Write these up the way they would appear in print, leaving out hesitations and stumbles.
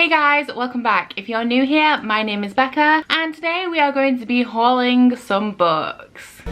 Hey guys, welcome back. If you're new here, my name is Becca and today we are going to be hauling some books.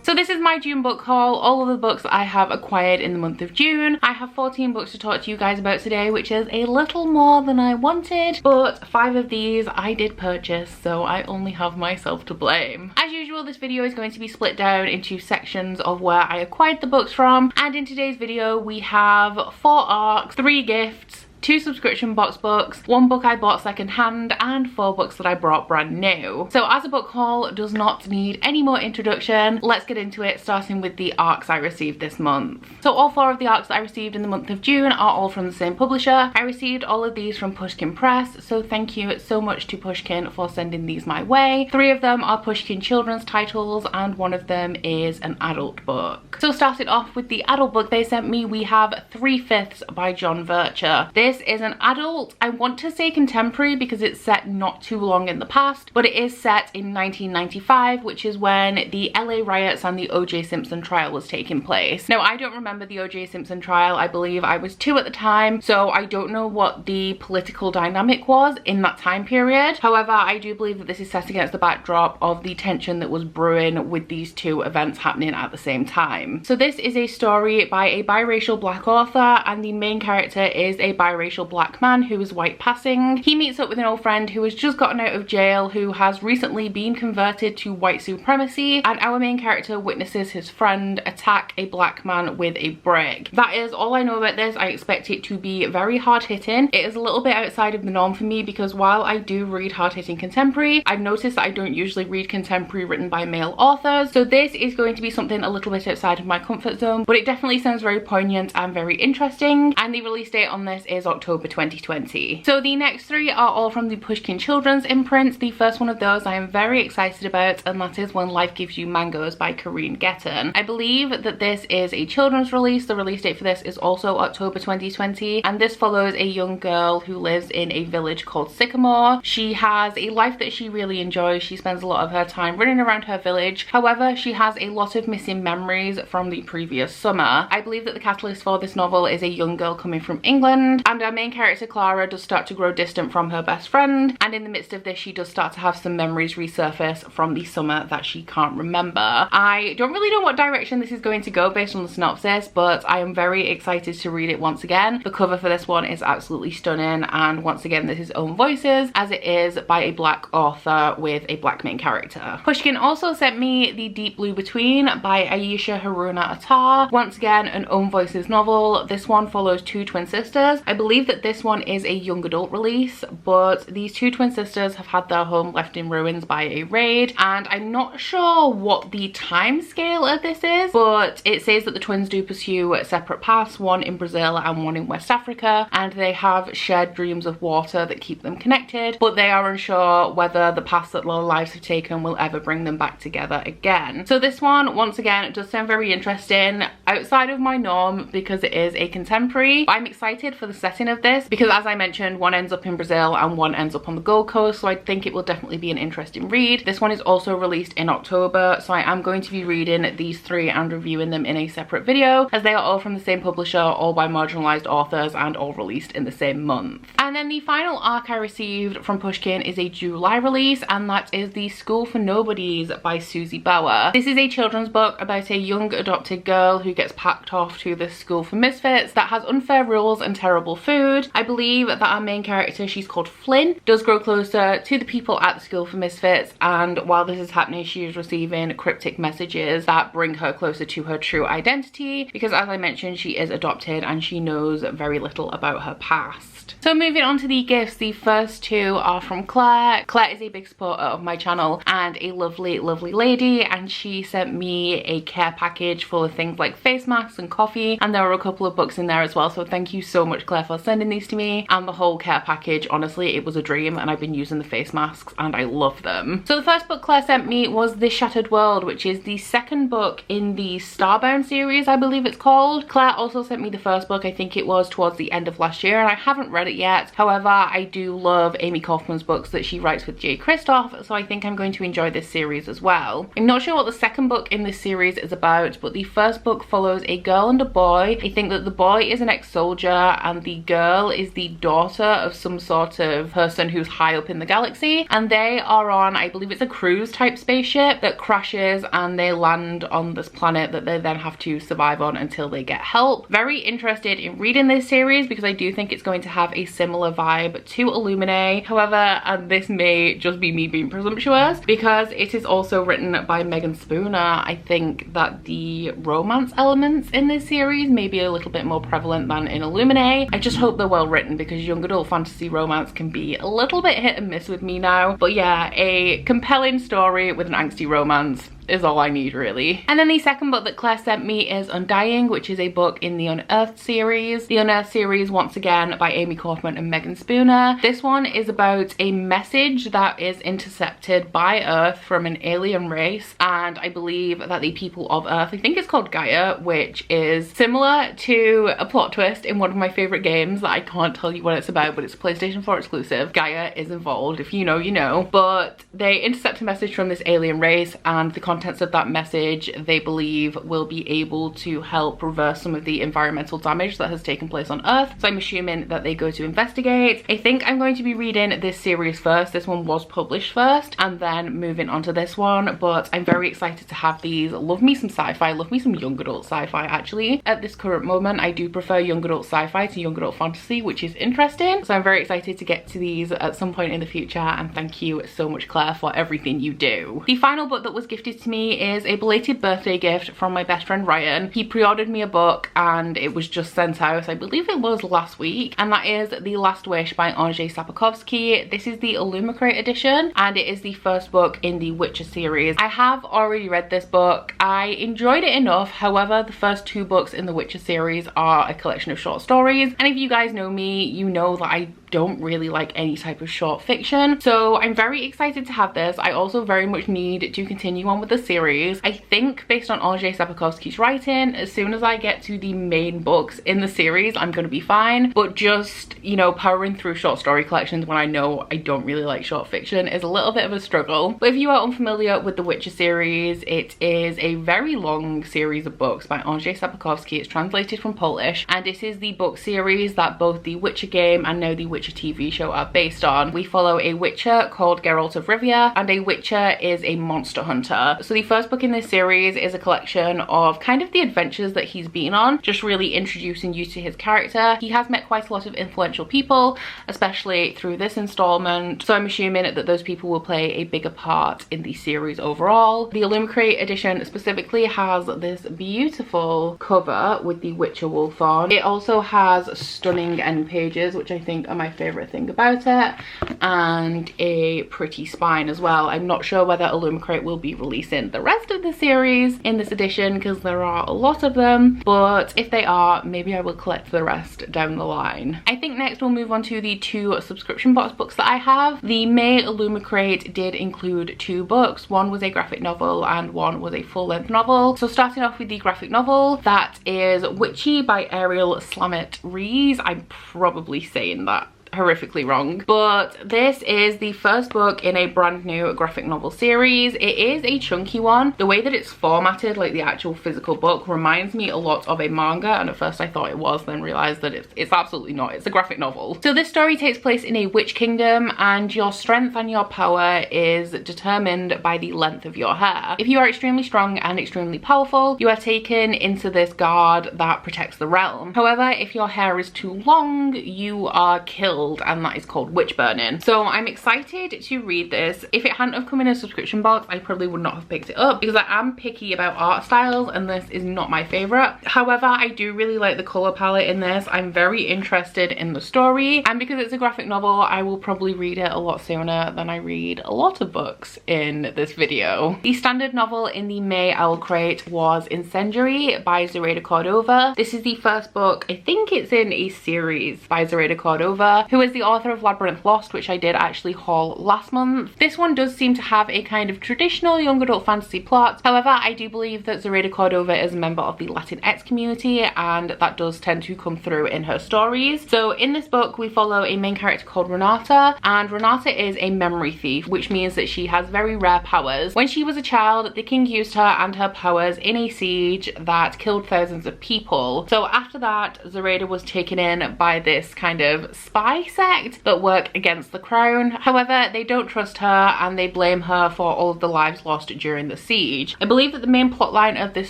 So this is my June book haul, all of the books that I have acquired in the month of June. I have 14 books to talk to you guys about today, which is a little more than I wanted, but 5 of these I did purchase, so I only have myself to blame. As usual, this video is going to be split down into sections of where I acquired the books from, and in today's video we have 4 arcs, 3 gifts, 2 subscription box books, 1 book I bought second hand, and 4 books that I brought brand new. So as a book haul does not need any more introduction, let's get into it, starting with the arcs I received this month. So all 4 of the arcs that I received in the month of June are all from the same publisher. I received all of these from Pushkin Press, so thank you so much to Pushkin for sending these my way. 3 of them are Pushkin children's titles and 1 of them is an adult book. So starting off with the adult book they sent me, we have 3/5 by John Vircher. This is an adult, I want to say contemporary because it's set not too long in the past, but it is set in 1995, which is when the LA riots and the O.J. Simpson trial was taking place. Now, I don't remember the O.J. Simpson trial. I believe I was 2 at the time, so I don't know what the political dynamic was in that time period. However, I do believe that this is set against the backdrop of the tension that was brewing with these 2 events happening at the same time. So this is a story by a biracial black author, and the main character is a biracial black man who is white passing. He meets up with an old friend who has just gotten out of jail, who has recently been converted to white supremacy, and our main character witnesses his friend attack a black man with a brick. That is all I know about this. I expect it to be very hard-hitting. It is a little bit outside of the norm for me because while I do read hard-hitting contemporary, I've noticed that I don't usually read contemporary written by male authors, so this is going to be something a little bit outside of my comfort zone, but it definitely sounds very poignant and very interesting, and the release date on this is October 2020. So the next 3 are all from the Pushkin Children's imprint. The first one of those I am very excited about, and that is When Life Gives You Mangoes by Corinne Getton. I believe that this is a children's release. The release date for this is also October 2020, and this follows a young girl who lives in a village called Sycamore. She has a life that she really enjoys. She spends a lot of her time running around her village. However, she has a lot of missing memories from the previous summer. I believe that the catalyst for this novel is a young girl coming from England, and our main character Clara does start to grow distant from her best friend, and in the midst of this she does start to have some memories resurface from the summer that she can't remember. I don't really know what direction this is going to go based on the synopsis, but I am very excited to read it once again. The cover for this one is absolutely stunning, and once again this is own voices as it is by a black author with a black main character. Pushkin also sent me The Deep Blue Between by Ayesha Haruna Attar. Once again an own voices novel. This one follows 2 twin sisters. I believe that this one is a young adult release, but these 2 twin sisters have had their home left in ruins by a raid, and I'm not sure what the time scale of this is, but it says that the twins do pursue separate paths, one in Brazil and one in West Africa, and they have shared dreams of water that keep them connected, but they are unsure whether the paths that their lives have taken will ever bring them back together again. So this one, once again, does sound very interesting, outside of my norm because it is a contemporary. I'm excited for the setting of this because, as I mentioned, one ends up in Brazil and one ends up on the Gold Coast, so I think it will definitely be an interesting read. This one is also released in October, so I am going to be reading these 3 and reviewing them in a separate video, as they are all from the same publisher, all by marginalized authors, and all released in the same month. And then the final arc I received from Pushkin is a July release, and that is The School for Nobodies by Susie Bauer. This is a children's book about a young adopted girl who gets packed off to this school for misfits that has unfair rules and terrible food. I believe that our main character, she's called Flynn, does grow closer to the people at the school for misfits, and while this is happening she is receiving cryptic messages that bring her closer to her true identity, because as I mentioned she is adopted and she knows very little about her past. So moving on to the gifts, the first 2 are from Claire. Claire is a big supporter of my channel and a lovely lady, and she sent me a care package full of things like face masks and coffee, and there were a couple of books in there as well, so thank you so much Claire for for sending these to me, and the whole care package. Honestly, it was a dream, and I've been using the face masks and I love them. So the first book Claire sent me was This Shattered World, which is the second book in the Starbound series, I believe it's called. Claire also sent me the first book, I think it was towards the end of last year, and I haven't read it yet. However, I do love Amy Kaufman's books that she writes with Jay Kristoff, so I think I'm going to enjoy this series as well. I'm not sure what the second book in this series is about, but the first book follows a girl and a boy. I think that the boy is an ex-soldier and the girl is the daughter of some sort of person who's high up in the galaxy, and they are on, I believe it's a cruise type spaceship that crashes, and they land on this planet that they then have to survive on until they get help. Very interested in reading this series because I do think it's going to have a similar vibe to Illuminate. However, and this may just be me being presumptuous, because it is also written by Megan Spooner, I think that the romance elements in this series may be a little bit more prevalent than in Illuminate. I just hope they're well written, because young adult fantasy romance can be a little bit hit and miss with me now. But yeah, a compelling story with an angsty romance is all I need, really. And then the second book that Claire sent me is Undying, which is a book in the Unearthed series. The Unearthed series, once again, by Amy Kaufman and Megan Spooner. This one is about a message that is intercepted by Earth from an alien race, and I believe that the people of Earth, I think it's called Gaia, which is similar to a plot twist in one of my favorite games that I can't tell you what it's about, but it's a PlayStation 4 exclusive. Gaia is involved, if you know, you know. But they intercept a message from this alien race, and the contents of that message they believe will be able to help reverse some of the environmental damage that has taken place on Earth. So I'm assuming that they go to investigate. I think I'm going to be reading this series first. This one was published first, and then moving on to this one. But I'm very excited to have these. Love me some sci-fi, love me some young adult sci-fi actually. At this current moment, I do prefer young adult sci-fi to young adult fantasy, which is interesting. So I'm very excited to get to these at some point in the future, and thank you so much, Claire, for everything you do. The final book that was gifted to me is a belated birthday gift from my best friend Ryan. He pre-ordered me a book and it was just sent out, I believe it was last week, and that is The Last Wish by Andrzej Sapkowski. This is the Illumicrate edition, and it is the first book in the Witcher series. I have already read this book. I enjoyed it enough. However, the first two books in the Witcher series are a collection of short stories, and if you guys know me, you know that I don't really like any type of short fiction, so I'm very excited to have this. I also very much need to continue on with the series. I think based on Andrzej Sapkowski's writing, as soon as I get to the main books in the series, I'm gonna be fine, but just, you know, powering through short story collections when I know I don't really like short fiction is a little bit of a struggle. But if you are unfamiliar with the Witcher series, it is a very long series of books by Andrzej Sapkowski. It's translated from Polish, and it is the book series that both the Witcher game and now the Witcher TV show are based on. We follow a Witcher called Geralt of Rivia, and a Witcher is a monster hunter. So the first book in this series is a collection of kind of the adventures that he's been on, just really introducing you to his character. He has met quite a lot of influential people, especially through this installment, so I'm assuming that those people will play a bigger part in the series overall. The Illumicrate edition specifically has this beautiful cover with the Witcher wolf on. It also has stunning end pages, which I think are my favorite thing about it, and a pretty spine as well. I'm not sure whether Illumicrate will be releasing the rest of the series in this edition, because there are a lot of them, but if they are, maybe I will collect the rest down the line. I think next we'll move on to the two subscription box books that I have. The May Illumicrate did include two books. One was a graphic novel and one was a full-length novel. So starting off with the graphic novel, that is Witchy by Ariel Slamet Rees. I'm probably saying that horrifically wrong, but this is the first book in a brand new graphic novel series. It is a chunky one. The way that it's formatted, like the actual physical book, reminds me a lot of a manga, and at first I thought it was, then realized that it's absolutely not. It's a graphic novel. So this story takes place in a witch kingdom, and your strength and your power is determined by the length of your hair. If you are extremely strong and extremely powerful, you are taken into this guard that protects the realm. However, if your hair is too long, you are killed killed, and that is called Witch Burning. So I'm excited to read this. If it hadn't have come in a subscription box, I probably would not have picked it up because I am picky about art styles and this is not my favorite. However, I do really like the color palette in this. I'm very interested in the story, and because it's a graphic novel, I will probably read it a lot sooner than I read a lot of books in this video. The standard novel in the May Owlcrate was Incendiary by Zoraida Cordova. This is the first book, I think it's in a series by Zoraida Cordova, who is the author of Labyrinth Lost, which I did actually haul last month. This one does seem to have a kind of traditional young adult fantasy plot. However, I do believe that Zoraida Cordova is a member of the Latinx community, and that does tend to come through in her stories. So in this book, we follow a main character called Renata, and Renata is a memory thief, which means that she has very rare powers. When she was a child, the king used her and her powers in a siege that killed thousands of people. So after that, Zoraida was taken in by this kind of spy sect that work against the crown. However, they don't trust her and they blame her for all of the lives lost during the siege. I believe that the main plotline of this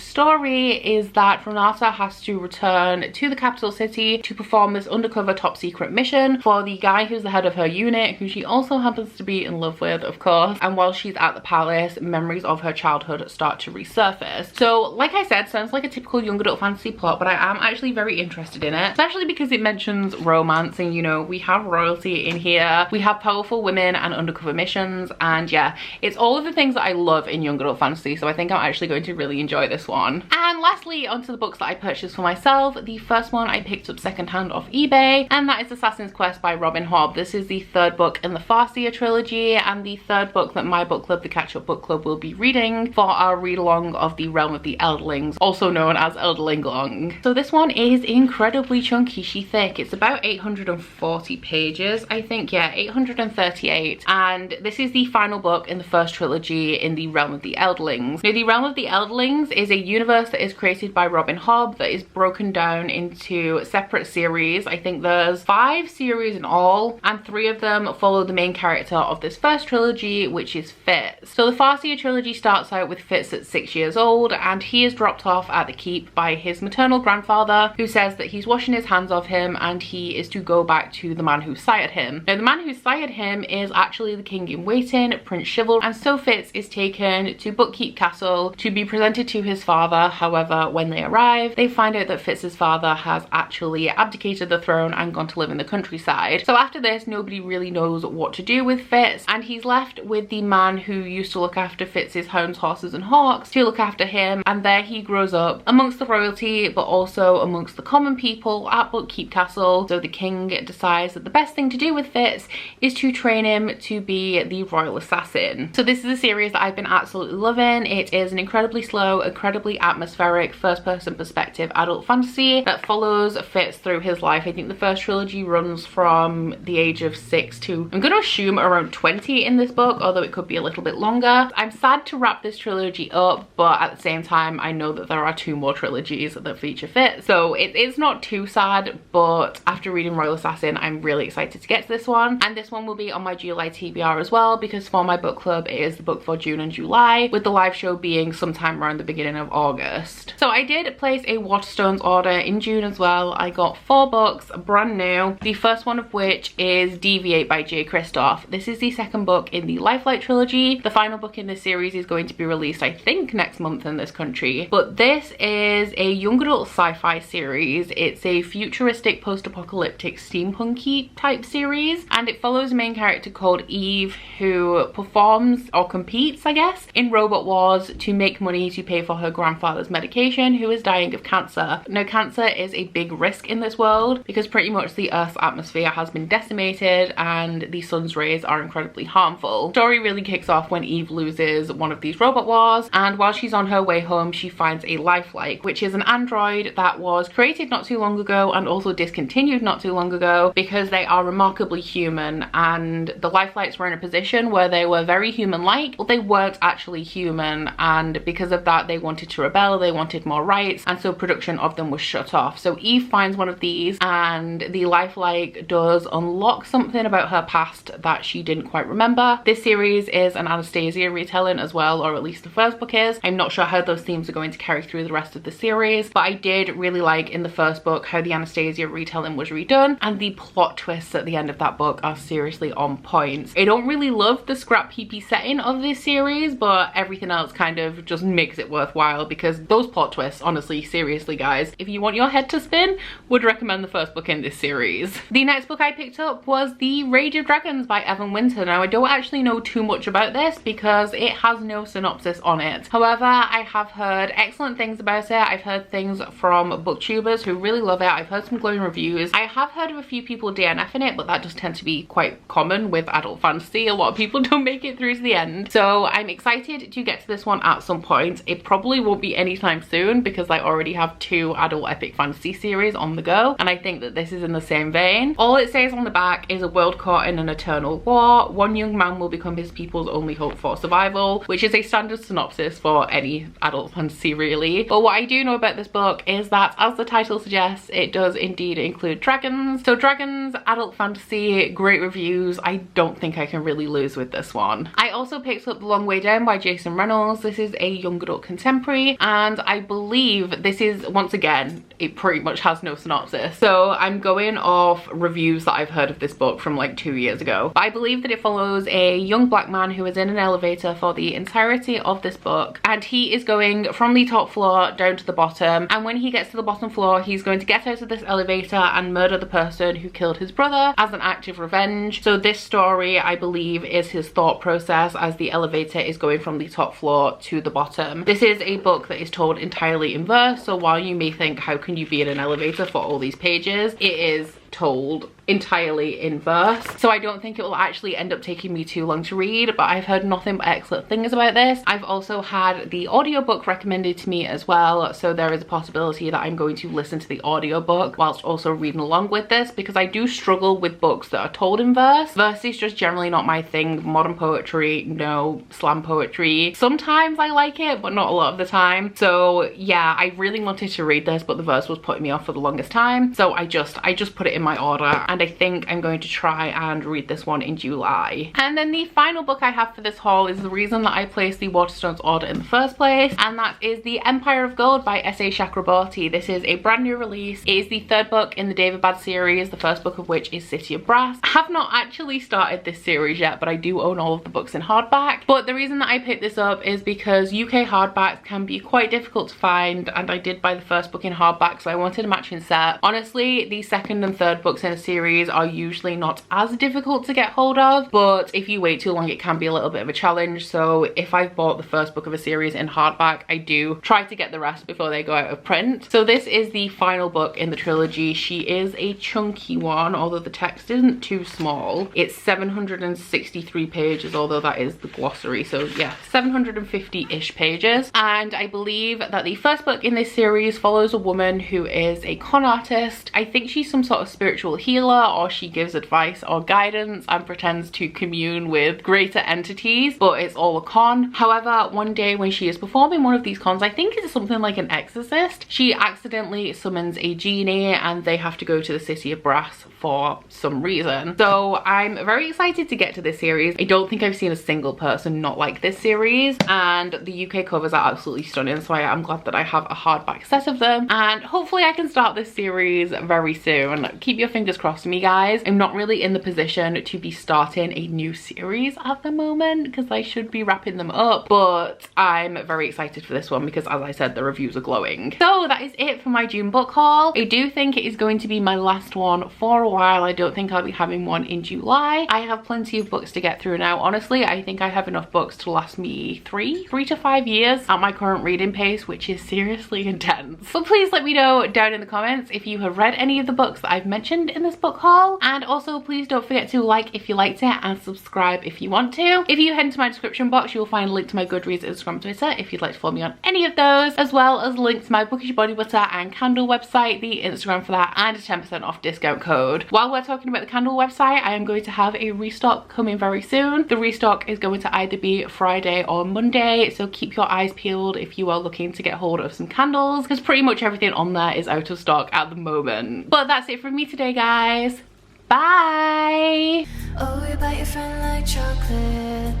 story is that Renata has to return to the capital city to perform this undercover top secret mission for the guy who's the head of her unit, who she also happens to be in love with, of course. And while she's at the palace, memories of her childhood start to resurface. So like I said, sounds like a typical young adult fantasy plot, but I am actually very interested in it, especially because it mentions romance, and you know, we have royalty in here, we have powerful women and undercover missions, and yeah, it's all of the things that I love in young adult fantasy, so I think I'm actually going to really enjoy this one. And lastly, onto the books that I purchased for myself. The first one I picked up secondhand off eBay, and that is Assassin's Quest by Robin Hobb. This is the third book in the Farseer trilogy, and the third book that my book club, the Catch Up Book Club, will be reading for our read along of the Realm of the Elderlings, also known as Elderling Long. So this one is incredibly chunky, thick. It's about 840 pages, I think. Yeah, 838. And this is the final book in the first trilogy in the Realm of the Elderlings. Now, the Realm of the Elderlings is a universe that is created by Robin Hobb that is broken down into separate series. I think there's 5 series in all, and 3 of them follow the main character of this first trilogy, which is Fitz. So the Farseer trilogy starts out with Fitz at 6 years old, and he is dropped off at the keep by his maternal grandfather, who says that he's washing his hands of him and he is to go back to the man who sired him. Now, the man who sired him is actually the king in waiting, Prince Chivalry, and so Fitz is taken to Bookkeep Castle to be presented to his father. However, when they arrive, they find out that Fitz's father has actually abdicated the throne and gone to live in the countryside. So after this, nobody really knows what to do with Fitz, and he's left with the man who used to look after Fitz's hounds, horses and hawks to look after him, and there he grows up amongst the royalty but also amongst the common people at Bookkeep Castle. So the king decides that the best thing to do with Fitz is to train him to be the royal assassin. So this is a series that I've been absolutely loving. It is an incredibly slow, incredibly atmospheric first-person perspective adult fantasy that follows Fitz through his life. I think the first trilogy runs from the age of 6 to, I'm going to assume, around 20 in this book, although it could be a little bit longer. I'm sad to wrap this trilogy up, but at the same time, I know that there are 2 more trilogies that feature Fitz, so it's not too sad. But after reading Royal Assassin, I'm really excited to get to this one, and this one will be on my July TBR as well, because for my book club it is the book for June and July, with the live show being sometime around the beginning of August. So I did place a Waterstones order in June as well. I got 4 books brand new, the first one of which is Deviate by J. Kristoff. This is the second book in the Lifelight trilogy. The final book in this series is going to be released, I think, next month in this country, but this is a young adult sci-fi series. It's a futuristic post-apocalyptic steampunky type series, and it follows a main character called Eve who performs or competes, I guess, in Robot Wars to make money to pay for her grandfather's medication, who is dying of cancer. Now, cancer is a big risk in this world because pretty much the Earth's atmosphere has been decimated and the sun's rays are incredibly harmful. The story really kicks off when Eve loses one of these Robot Wars, and while she's on her way home, she finds a lifelike, which is an android that was created not too long ago and also discontinued not too long ago because they are remarkably human, and the lifelights were in a position where they were very human-like, but they weren't actually human, and because of that they wanted to rebel, they wanted more rights, and so production of them was shut off. So Eve finds one of these, and the lifelike does unlock something about her past that she didn't quite remember. This series is an Anastasia retelling as well, or at least the first book is. I'm not sure how those themes are going to carry through the rest of the series, but I did really like in the first book how the Anastasia retelling was redone, and the plot plot twists at the end of that book are seriously on point. I don't really love the scrap PP setting of this series, but everything else kind of just makes it worthwhile because those plot twists, honestly, seriously guys, if you want your head to spin, would recommend the first book in this series. The next book I picked up was The Rage of Dragons by Evan Winter. Now I don't actually know too much about this because it has no synopsis on it. However, I have heard excellent things about it. I've heard things from booktubers who really love it. I've heard some glowing reviews. I have heard of a few people DNFing it, but that does tend to be quite common with adult fantasy. A lot of people don't make it through to the end. So I'm excited to get to this one at some point. It probably won't be anytime soon because I already have 2 adult epic fantasy series on the go, and I think that this is in the same vein. All it says on the back is a world caught in an eternal war. One young man will become his people's only hope for survival, which is a standard synopsis for any adult fantasy really. But what I do know about this book is that, as the title suggests, it does indeed include dragons. So dragons, adult fantasy, great reviews. I don't think I can really lose with this one. I also picked up The Long Way Down by Jason Reynolds. This is a young adult contemporary, and I believe this is, once again, it pretty much has no synopsis. So I'm going off reviews that I've heard of this book from like 2 years ago. But I believe that it follows a young black man who is in an elevator for the entirety of this book, and he is going from the top floor down to the bottom, and when he gets to the bottom floor he's going to get out of this elevator and murder the person who killed his brother as an act of revenge. So this story, I believe, is his thought process as the elevator is going from the top floor to the bottom. This is a book that is told entirely in verse, so while you may think how can you be in an elevator for all these pages, it is told entirely in verse, so I don't think it will actually end up taking me too long to read, but I've heard nothing but excellent things about this. I've also had the audiobook recommended to me as well, so there is a possibility that I'm going to listen to the audiobook whilst also reading along with this, because I do struggle with books that are told in verse. Verse is just generally not my thing. Modern poetry, no. Slam poetry, sometimes I like it, but not a lot of the time. So yeah, I really wanted to read this, but the verse was putting me off for the longest time, so I just put it in my order, and I think I'm going to try and read this one in July. And then the final book I have for this haul is the reason that I placed the Waterstones order in the first place, and that is The Empire of Gold by S.A. Chakraborty. This is a brand new release. It is the 3rd book in the David Bad series, the first book of which is City of Brass. I have not actually started this series yet, but I do own all of the books in hardback. But the reason that I picked this up is because UK hardbacks can be quite difficult to find, and I did buy the first book in hardback, so I wanted a matching set. Honestly, the 2nd and 3rd books in a series are usually not as difficult to get hold of, but if you wait too long it can be a little bit of a challenge. So if I've bought the first book of a series in hardback, I do try to get the rest before they go out of print. So this is the final book in the trilogy. She is a chunky one, although the text isn't too small. It's 763 pages, although that is the glossary, so yeah, 750-ish pages. And I believe that the first book in this series follows a woman who is a con artist. I think she's some sort of spiritual healer, or she gives advice or guidance and pretends to commune with greater entities, but it's all a con. However, one day when she is performing one of these cons, I think it's something like an exorcist, she accidentally summons a genie and they have to go to the City of Brass for some reason. So I'm very excited to get to this series. I don't think I've seen a single person not like this series, and the UK covers are absolutely stunning, so I'm glad that I have a hardback set of them, and hopefully I can start this series very soon. Keep your fingers crossed for me, guys. I'm not really in the position to be starting a new series at the moment because I should be wrapping them up, but I'm very excited for this one because, as I said, the reviews are glowing. So that is it for my June book haul. I do think it is going to be my last one for a while. I don't think I'll be having one in July. I have plenty of books to get through now. Honestly, I think I have enough books to last me three to 5 years at my current reading pace, which is seriously intense. But please let me know down in the comments if you have read any of the books that I've mentioned in this book haul, and also please don't forget to like if you liked it and subscribe if you want to. If you head into my description box, you'll find a link to my Goodreads, Instagram, Twitter if you'd like to follow me on any of those, as well as links to my Bookish body butter and candle website, the Instagram for that, and a 10% off discount code. While we're talking about the candle website, I am going to have a restock coming very soon. The restock is going to either be Friday or Monday, so keep your eyes peeled if you are looking to get hold of some candles, because pretty much everything on there is out of stock at the moment. But that's it from me today, guys. Bye! Oh, you bite your friend like chocolate.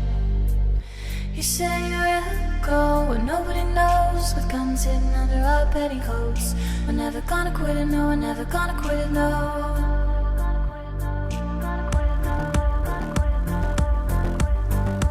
You say you'll go where nobody knows, with guns hidden under our petticoats. We're never gonna quit it, no, we're never gonna quit it, no.